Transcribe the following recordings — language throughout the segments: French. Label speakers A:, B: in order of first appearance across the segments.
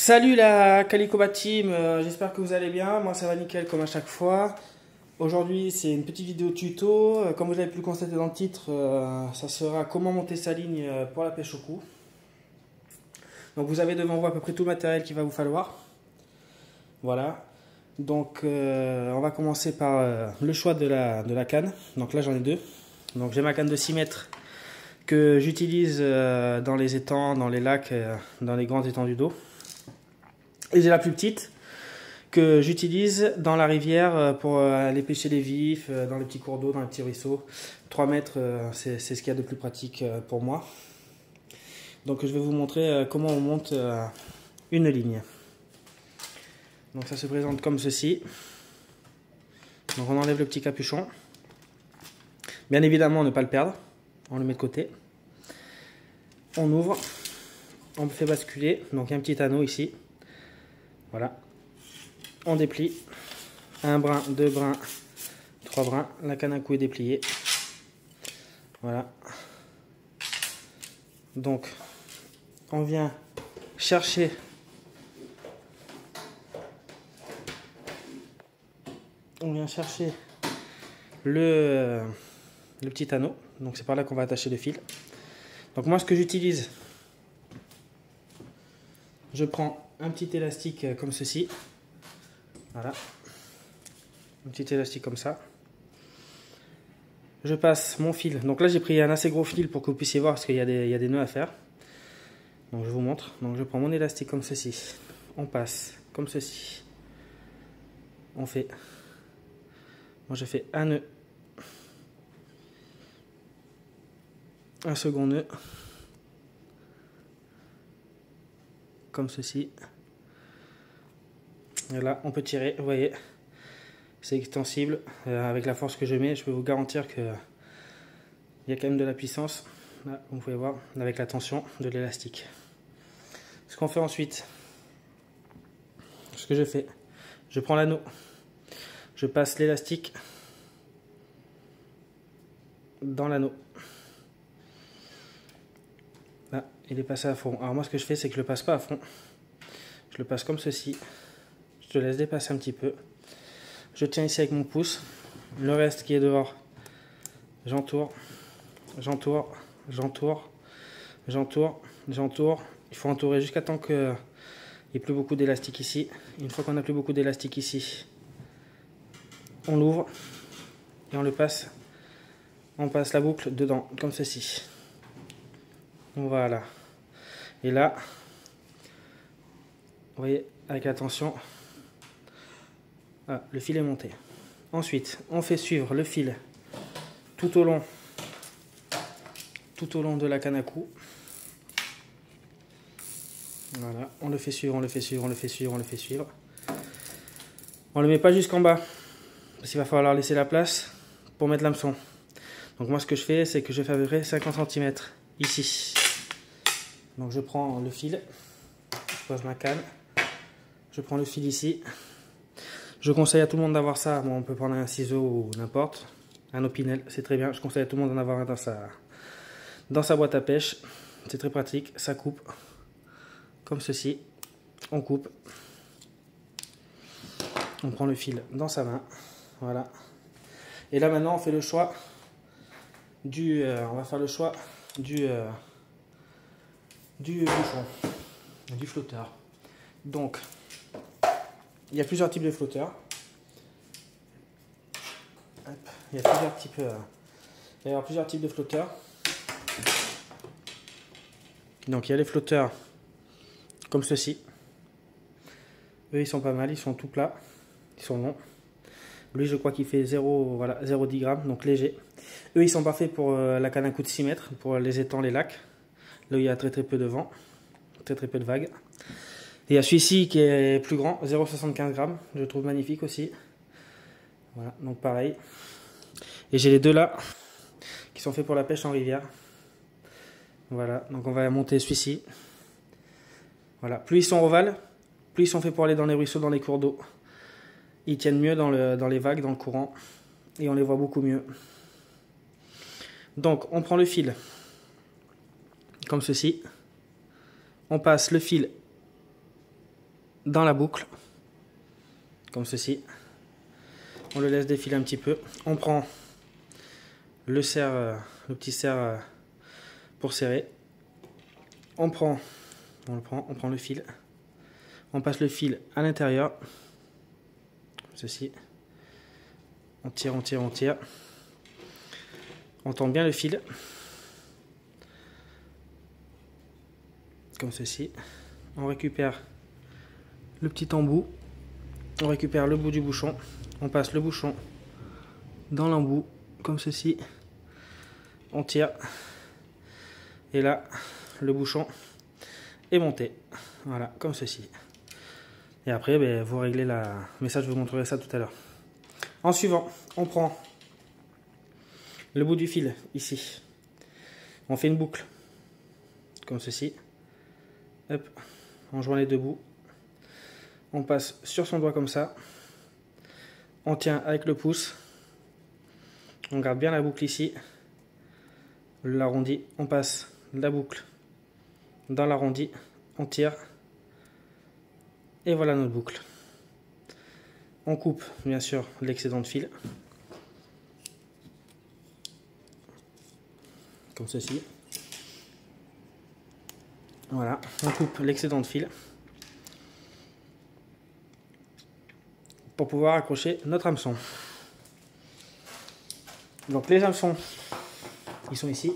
A: Salut la Calicoba Team, j'espère que vous allez bien, moi ça va nickel comme à chaque fois. Aujourd'hui c'est une petite vidéo tuto, comme vous avez pu le constater dans le titre, ça sera comment monter sa ligne pour la pêche au cou. Donc vous avez devant vous à peu près tout le matériel qu'il va vous falloir. Voilà, donc on va commencer par le choix de la canne, donc là j'en ai deux. Donc j'ai ma canne de 6 mètres que j'utilise dans les étangs, dans les lacs, dans les grandes étendues d'eau. Et j'ai la plus petite que j'utilise dans la rivière pour aller pêcher les vifs, dans les petits cours d'eau, dans les petits ruisseaux. 3 mètres, c'est ce qu'il y a de plus pratique pour moi. Donc je vais vous montrer comment on monte une ligne. Donc ça se présente comme ceci. Donc on enlève le petit capuchon. Bien évidemment, ne pas le perdre. On le met de côté. On ouvre. On fait basculer. Donc il y a un petit anneau ici. Voilà, on déplie, un brin, deux brins, trois brins, la canne à cou est dépliée. Voilà. Donc, on vient chercher le petit anneau. Donc c'est par là qu'on va attacher le fil. Donc moi ce que j'utilise, je prends un petit élastique comme ceci. Voilà. Un petit élastique comme ça. Je passe mon fil. Donc là j'ai pris un assez gros fil pour que vous puissiez voir parce qu'il y a des nœuds à faire. Donc je vous montre. Donc je prends mon élastique comme ceci. On passe comme ceci. On fait. Moi je fais un nœud. Un second nœud. Comme ceci. Et là on peut tirer, vous voyez, c'est extensible. Avec la force que je mets, je peux vous garantir que il y a quand même de la puissance. Là, vous pouvez voir avec la tension de l'élastique. Ce qu'on fait ensuite, ce que je fais, je prends l'anneau, je passe l'élastique dans l'anneau. Là, il est passé à fond. Alors moi ce que je fais, c'est que je le passe pas à fond. Je le passe comme ceci. Je laisse dépasser un petit peu. Je tiens ici avec mon pouce. Le reste qui est dehors, j'entoure, j'entoure, j'entoure, j'entoure, j'entoure. Il faut entourer jusqu'à temps qu'il n'y ait plus beaucoup d'élastique ici. Une fois qu'on n'a plus beaucoup d'élastique ici, on l'ouvre et on le passe. On passe la boucle dedans, comme ceci. Voilà. Et là, vous voyez, avec attention, ah, le fil est monté. Ensuite, on fait suivre le fil tout au long de la canne à cou. Voilà, on le fait suivre, on le fait suivre, on le fait suivre, on le fait suivre. On le met pas jusqu'en bas, parce qu'il va falloir laisser la place pour mettre l'hameçon. Donc moi ce que je fais, c'est que je fais à peu près 50 cm ici. Donc je prends le fil, je pose ma canne, je prends le fil ici. Je conseille à tout le monde d'avoir ça. Bon, on peut prendre un ciseau ou n'importe. Un opinel, c'est très bien. Je conseille à tout le monde d'en avoir un dans sa boîte à pêche. C'est très pratique. Ça coupe. Comme ceci. On coupe. On prend le fil dans sa main. Voilà. Et là maintenant, on fait le choix on va faire le choix du bouchon, du flotteur. Donc, il y a plusieurs types de flotteurs. Il y a plusieurs types de flotteurs. Donc il y a les flotteurs comme ceci. Eux ils sont pas mal, ils sont tout plats, ils sont longs. Lui je crois qu'il fait 0,10 grammes, donc léger. Eux ils sont parfaits pour la canne à cou de 6 mètres, pour les étangs, les lacs. Là où il y a très peu de vent, très peu de vagues. Et il y a celui-ci qui est plus grand, 0,75 grammes, je le trouve magnifique aussi. Voilà, donc pareil. Et j'ai les deux là, qui sont faits pour la pêche en rivière. Voilà, donc on va monter celui-ci. Voilà, plus ils sont ovales, plus ils sont faits pour aller dans les ruisseaux, dans les cours d'eau. Ils tiennent mieux dans les vagues, dans le courant, et on les voit beaucoup mieux. Donc on prend le fil, comme ceci. On passe le fil dans la boucle, comme ceci. On le laisse défiler un petit peu. On prend le petit serre pour serrer. On prend le fil. On passe le fil à l'intérieur, comme ceci. On tire, on tire, on tire. On tend bien le fil, comme ceci. On récupère le petit embout. On récupère le bout du bouchon. On passe le bouchon dans l'embout, comme ceci. On tire. Et là, le bouchon est monté. Voilà, comme ceci. Et après, ben, vous réglez la... Mais ça, je vous montrerai ça tout à l'heure. En suivant, on prend le bout du fil, ici. On fait une boucle, comme ceci. Hop, on joint les deux bouts. On passe sur son doigt comme ça. On tient avec le pouce. On garde bien la boucle ici. L'arrondi. On passe la boucle dans l'arrondi. On tire. Et voilà notre boucle. On coupe bien sûr l'excédent de fil. Comme ceci. Voilà, on coupe l'excédent de fil. Pour pouvoir accrocher notre hameçon. Donc les hameçons, ils sont ici.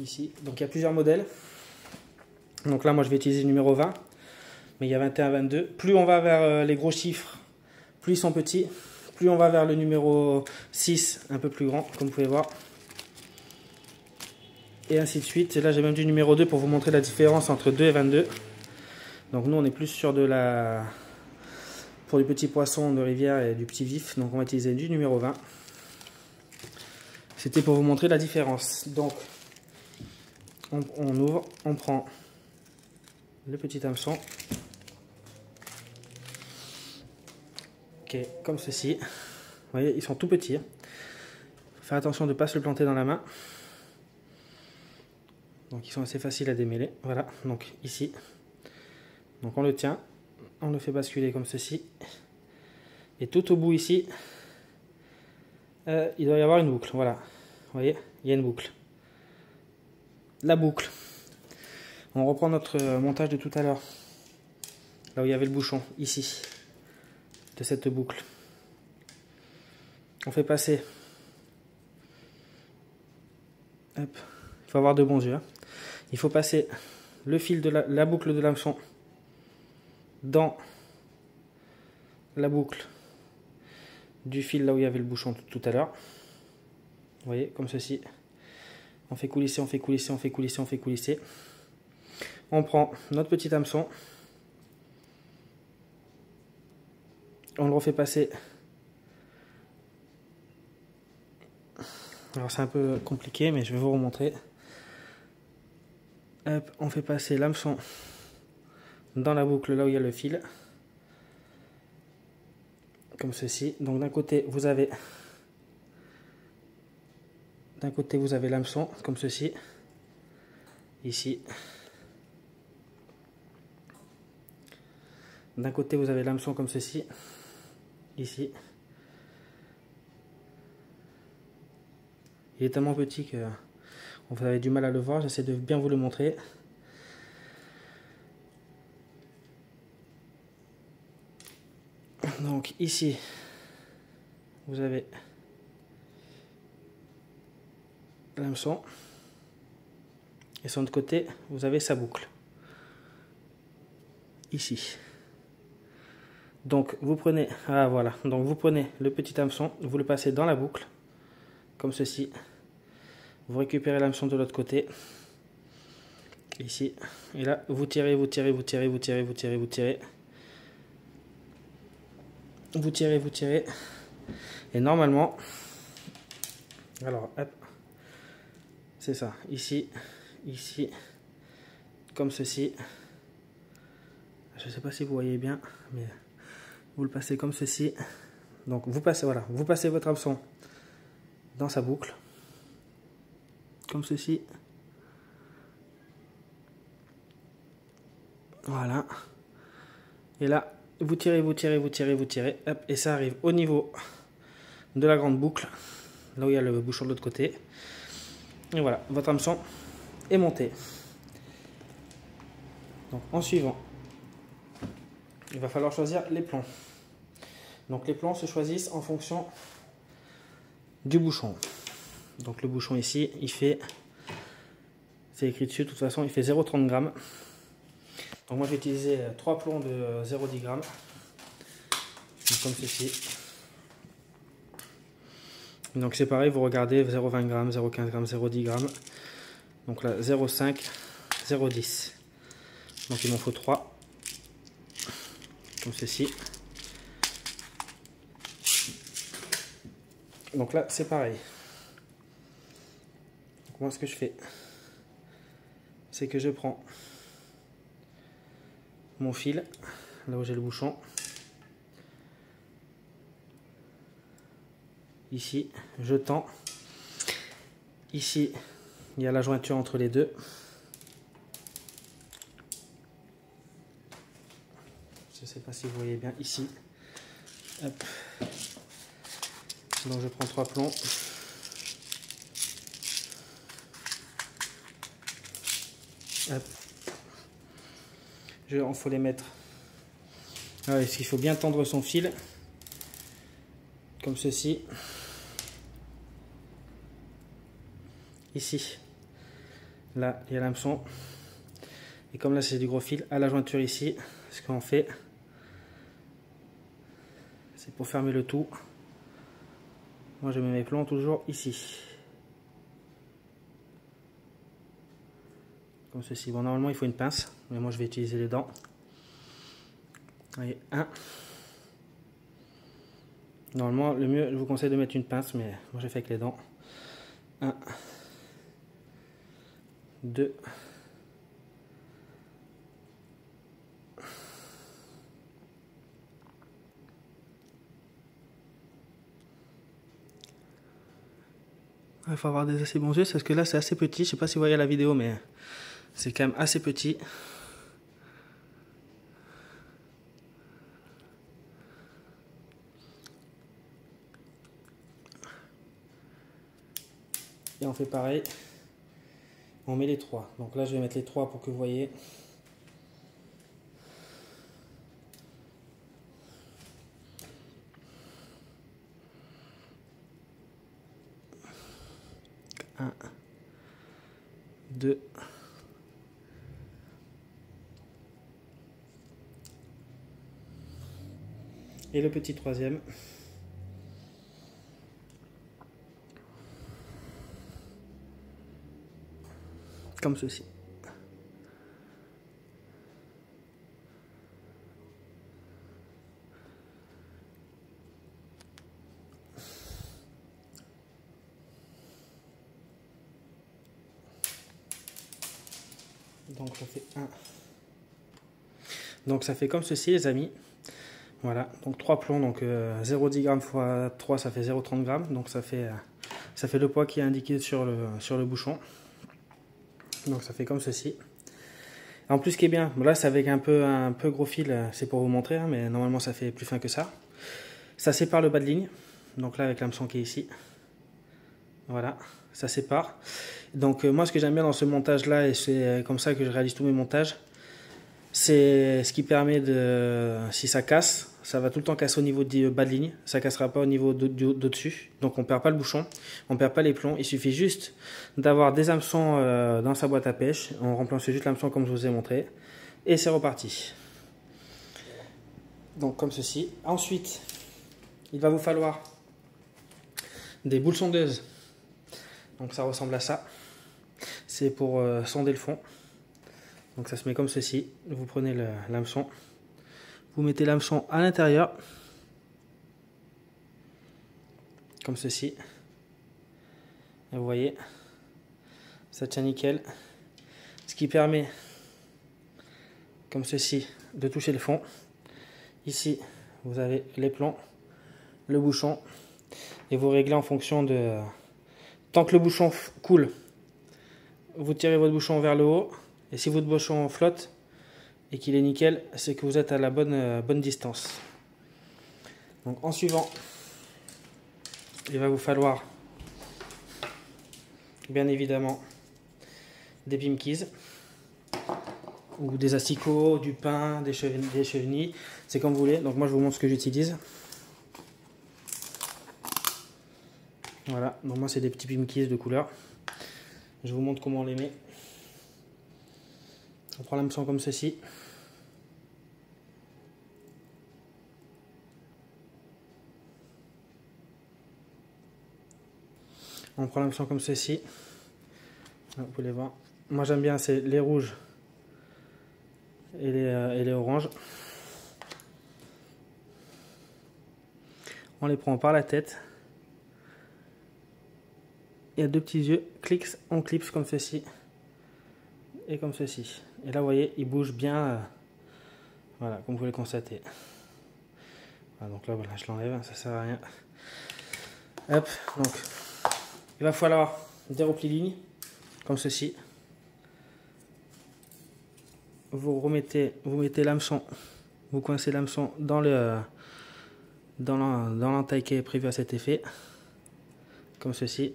A: Ici. Donc il y a plusieurs modèles. Donc là moi je vais utiliser le numéro 20. Mais il y a 21, 22. Plus on va vers les gros chiffres, plus ils sont petits. Plus on va vers le numéro 6, un peu plus grand, comme vous pouvez voir. Et ainsi de suite. Et là j'ai même du numéro 2 pour vous montrer la différence entre 2 et 22. Donc nous on est plus sur de la... Pour du petit poisson de rivière et du petit vif. Donc on va utiliser du numéro 20. C'était pour vous montrer la différence. Donc on ouvre, on prend le petit hameçon. Ok, comme ceci. Vous voyez, ils sont tout petits. Faire attention de ne pas se le planter dans la main. Donc ils sont assez faciles à démêler. Voilà, donc ici. Donc on le tient, on le fait basculer comme ceci. Et tout au bout ici, il doit y avoir une boucle. Voilà, vous voyez, il y a une boucle. La boucle. On reprend notre montage de tout à l'heure. Là où il y avait le bouchon, ici. De cette boucle. On fait passer. Hop. Il faut avoir de bons yeux. Hein. Il faut passer le fil de la boucle de l'hameçon dans la boucle du fil là où il y avait le bouchon tout à l'heure. Vous voyez, comme ceci. On fait coulisser, on fait coulisser, on fait coulisser, on fait coulisser. On prend notre petit hameçon. On le refait passer. Alors c'est un peu compliqué, mais je vais vous remontrer. Hop, on fait passer l'hameçon dans la boucle là où il y a le fil. Comme ceci. Donc d'un côté vous avez l'hameçon comme ceci. Ici. D'un côté vous avez l'hameçon comme ceci. Ici. Il est tellement petit que vous avez du mal à le voir. J'essaie de bien vous le montrer. Donc ici, vous avez l'hameçon. Et sur l'autre côté, vous avez sa boucle. Ici. Donc vous prenez, voilà. Donc vous prenez le petit hameçon, vous le passez dans la boucle, comme ceci. Vous récupérez l'hameçon de l'autre côté, ici. Et là, vous tirez, vous tirez, vous tirez, vous tirez, vous tirez, vous tirez. Vous tirez, vous tirez. Et normalement, alors hop, c'est ça. Ici, ici, comme ceci. Je ne sais pas si vous voyez bien, mais vous le passez comme ceci. Donc vous passez, voilà, vous passez votre hameçon dans sa boucle, comme ceci. Voilà. Et là, vous tirez, vous tirez, vous tirez, vous tirez. Hop, et ça arrive au niveau de la grande boucle, là où il y a le bouchon de l'autre côté. Et voilà, votre hameçon est monté. Donc en suivant, il va falloir choisir les plombs. Donc les plombs se choisissent en fonction du bouchon. Donc le bouchon ici, il fait, c'est écrit dessus, de toute façon, il fait 0,30 g. Donc moi j'ai utilisé 3 plombs de 0,10 g. Comme ceci. Donc c'est pareil, vous regardez 0,20 g, 0,15 g, 0,10 g. Donc là 0,5, 0,10. Donc il m'en faut 3. Comme ceci. Donc là c'est pareil. Donc moi ce que je fais, c'est que je prends mon fil, là où j'ai le bouchon. Ici, je tends. Ici, il y a la jointure entre les deux. Je ne sais pas si vous voyez bien ici. Hop. Donc je prends 3 plombs. Hop. Il faut les mettre. Alors, il faut bien tendre son fil. Comme ceci. Ici, là il y a l'hameçon, et comme là c'est du gros fil, à la jointure ici, ce qu'on fait, c'est pour fermer le tout. Moi je mets mes plombs toujours ici, comme ceci. Bon, normalement il faut une pince, mais moi je vais utiliser les dents. Allez, 1. Normalement le mieux, je vous conseille de mettre une pince, mais moi j'ai fait avec les dents. 1, 2, il faut avoir des assez bons yeux parce que là c'est assez petit. Je sais pas si vous voyez la vidéo, mais c'est quand même assez petit. Et on fait pareil. On met les 3. Donc là je vais mettre les 3 pour que vous voyez. Un, 2, et le petit troisième. Comme ceci. Donc ça fait 1. Donc ça fait comme ceci les amis. Voilà, donc 3 plombs, donc 0,10 g x 3 ça fait 0,30 g. Donc ça fait le poids qui est indiqué sur le bouchon. Donc ça fait comme ceci. En plus ce qui est bien, là c'est avec un peu gros fil, c'est pour vous montrer, hein, mais normalement ça fait plus fin que ça. Ça sépare le bas de ligne, donc là avec l'hameçon qui est ici. Voilà, ça sépare. Donc moi ce que j'aime bien dans ce montage là, et c'est comme ça que je réalise tous mes montages, c'est ce qui permet de, si ça casse, ça va tout le temps casser au niveau du bas de ligne, ça cassera pas au niveau d'au-dessus, donc on perd pas le bouchon, on perd pas les plombs. Il suffit juste d'avoir des hameçons dans sa boîte à pêche, on remplace juste l'hameçon comme je vous ai montré, et c'est reparti. Donc comme ceci. Ensuite, il va vous falloir des boules sondeuses. Donc ça ressemble à ça. C'est pour sonder le fond. Donc ça se met comme ceci. Vous prenez l'hameçon. Vous mettez l'hameçon à l'intérieur. Comme ceci. Et vous voyez, ça tient nickel. Ce qui permet, comme ceci, de toucher le fond. Ici, vous avez les plombs, le bouchon. Et vous réglez en fonction de... Tant que le bouchon coule, vous tirez votre bouchon vers le haut. Et si votre bouchon flotte, et qu'il est nickel, c'est que vous êtes à la bonne distance. Donc en suivant, il va vous falloir bien évidemment des pimkis ou des asticots, du pain, des chevenilles, c'est comme vous voulez. Donc moi je vous montre ce que j'utilise. Voilà, donc moi c'est des petits pimkis de couleur. Je vous montre comment on les met. On prend l'hameçon comme ceci. On prend l'hameçon comme ceci. Vous pouvez les voir. Moi j'aime bien c'est les rouges et les oranges. On les prend par la tête. Il y a deux petits yeux, on clipse comme ceci et comme ceci. Et là vous voyez, il bouge bien, voilà, comme vous pouvez le constater. Voilà, donc là voilà, je l'enlève, ça sert à rien. Hop, donc il va falloir des replis-lignes comme ceci. Vous mettez l'hameçon, vous coincez l'hameçon dans l'entaille qui est prévue à cet effet, comme ceci.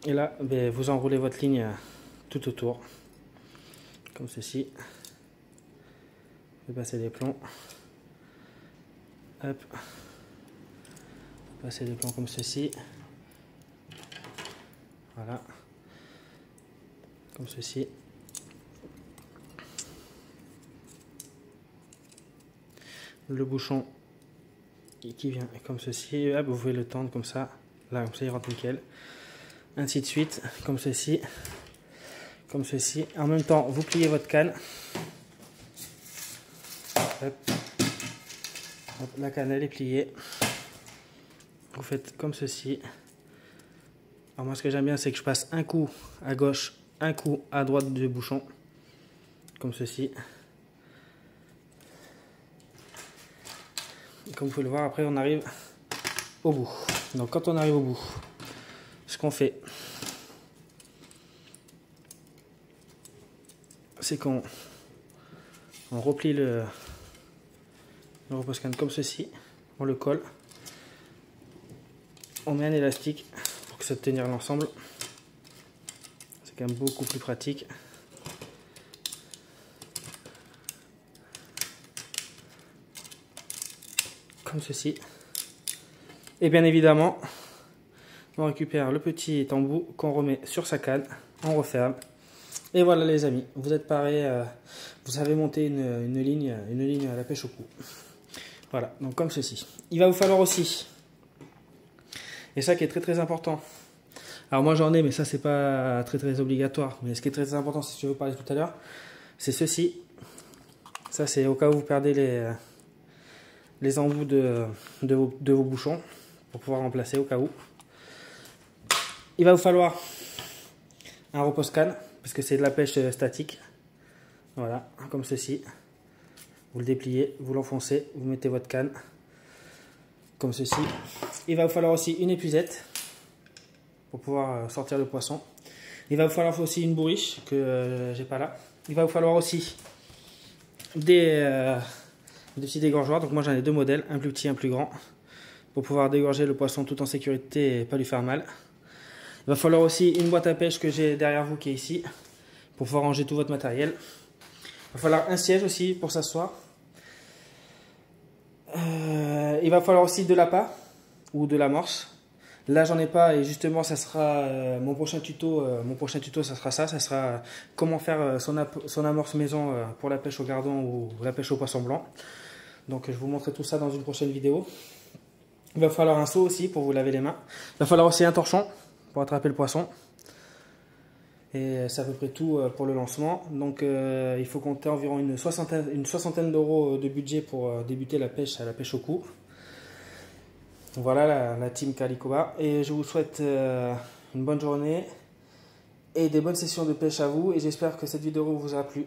A: Et là, vous enroulez votre ligne tout autour, comme ceci. Vous passez des plombs. Hop. Passez des plombs comme ceci. Voilà. Comme ceci. Le bouchon qui vient comme ceci. Hop, vous pouvez le tendre comme ça. Là, comme ça, il rentre nickel. Ainsi de suite, comme ceci, comme ceci. En même temps, vous pliez votre canne. Hop. Hop, la canne elle est pliée. Vous faites comme ceci. Alors moi, ce que j'aime bien, c'est que je passe un coup à gauche, un coup à droite du bouchon, comme ceci. Et comme vous pouvez le voir, après on arrive au bout. Donc quand on arrive au bout, ce qu'on fait, c'est qu'on replie le repose-canne comme ceci, on le colle, on met un élastique pour que ça tienne l'ensemble, c'est quand même beaucoup plus pratique. Comme ceci. Et bien évidemment, on récupère le petit embout qu'on remet sur sa canne, on referme. Et voilà les amis, vous êtes parés, vous savez monter une ligne à la pêche au cou. Voilà, donc comme ceci. Il va vous falloir aussi, et ça qui est très important, alors moi j'en ai mais ça c'est pas très obligatoire, mais ce qui est très important, c'est ce que je vous parlais tout à l'heure, c'est ceci. Ça c'est au cas où vous perdez les embouts de vos bouchons, pour pouvoir remplacer au cas où. Il va vous falloir un repose-canne, parce que c'est de la pêche statique. Voilà, comme ceci. Vous le dépliez, vous l'enfoncez, vous mettez votre canne, comme ceci. Il va vous falloir aussi une épuisette, pour pouvoir sortir le poisson. Il va vous falloir aussi une bourriche, que j'ai pas là. Il va vous falloir aussi des petits dégorgeoirs. Donc moi j'en ai deux modèles, un plus petit, un plus grand, pour pouvoir dégorger le poisson tout en sécurité et pas lui faire mal. Il va falloir aussi une boîte à pêche que j'ai derrière vous qui est ici, pour pouvoir ranger tout votre matériel. Il va falloir un siège aussi pour s'asseoir. Il va falloir aussi de l'appât ou de l'amorce. Là j'en ai pas et justement ça sera mon prochain tuto. Ça sera comment faire son amorce maison pour la pêche au gardon ou la pêche au poisson blanc. Donc je vous montrerai tout ça dans une prochaine vidéo. Il va falloir un seau aussi pour vous laver les mains. Il va falloir aussi un torchon pour attraper le poisson. Et c'est à peu près tout pour le lancement. Donc il faut compter environ une soixantaine d'euros de budget pour débuter la pêche au cou. Voilà la team Calicoba. Et je vous souhaite une bonne journée et des bonnes sessions de pêche à vous. Et j'espère que cette vidéo vous aura plu.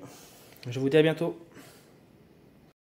A: Je vous dis à bientôt.